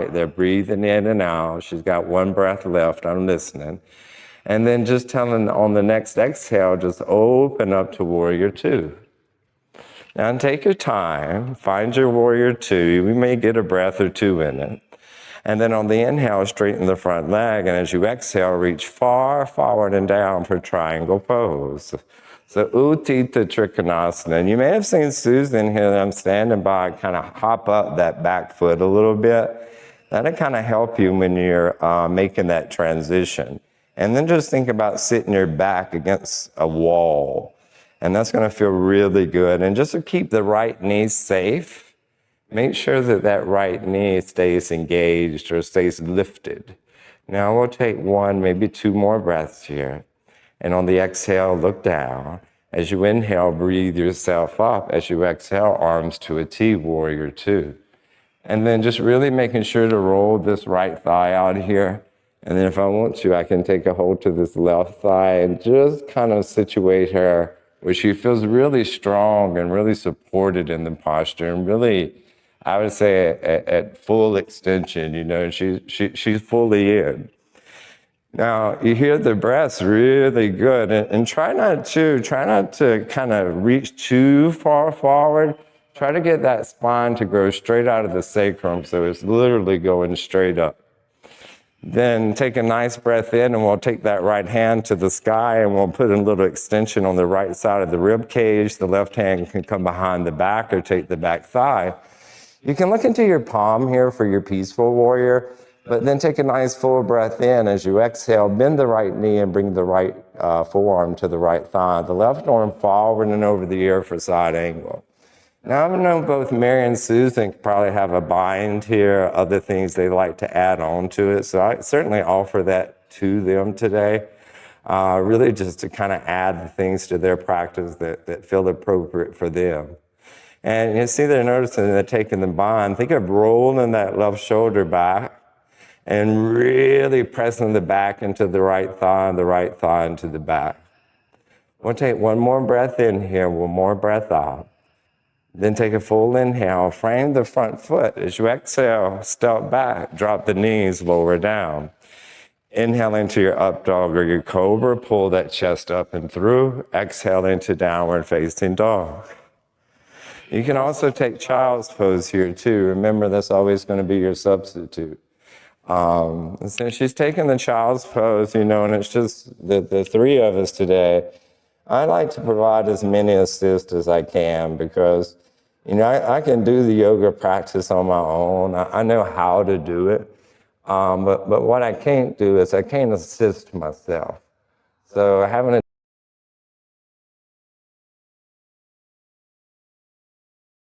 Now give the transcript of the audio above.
right. They're breathing in and out. She's got one breath left. I'm listening. And then just telling on the next exhale, just open up to warrior two. Now take your time, find your warrior two. We may get a breath or two in it. And then on the inhale, straighten the front leg. And as you exhale, reach far forward and down for triangle pose. So Utthita Trikonasana. And you may have seen Susan here that I'm standing by kind of hop up that back foot a little bit. That'll kind of help you when you're making that transition. And then just think about sitting your back against a wall. And that's going to feel really good. And just to keep the right knee safe, make sure that that right knee stays engaged or stays lifted. Now we'll take one, maybe two more breaths here. And on the exhale, look down. As you inhale, breathe yourself up. As you exhale, arms to a T, warrior two. And then just really making sure to roll this right thigh out here. And then if I want to, I can take a hold to this left thigh and just kind of situate her where she feels really strong and really supported in the posture and really, I would say, at full extension, you know, she's fully in. Now, you hear the breaths really good, and try not to kind of reach too far forward. Try to get that spine to grow straight out of the sacrum, so it's literally going straight up. Then take a nice breath in, and we'll take that right hand to the sky, and we'll put a little extension on the right side of the rib cage. The left hand can come behind the back or take the back thigh. You can look into your palm here for your peaceful warrior, but then take a nice full breath in. As you exhale, bend the right knee and bring the right forearm to the right thigh. The left arm forward and over the ear for side angle. Now, I know both Mary and Susan probably have a bind here, other things they like to add on to it. So I certainly offer that to them today, really just to kind of add the things to their practice that feel appropriate for them. And you see they're noticing they're taking the bind. Think of rolling that left shoulder back and really pressing the back into the right thigh and the right thigh into the back. We'll take one more breath in here, one more breath out. Then take a full inhale, frame the front foot. As you exhale, step back, drop the knees lower down. Inhale into your up dog or your cobra, pull that chest up and through. Exhale into downward facing dog. You can also take child's pose here too. Remember, that's always going to be your substitute. So she's taking the child's pose, you know, and it's just the three of us today. I like to provide as many assists as I can because, you know, I can do the yoga practice on my own. I know how to do it. But what I can't do is I can't assist myself. So having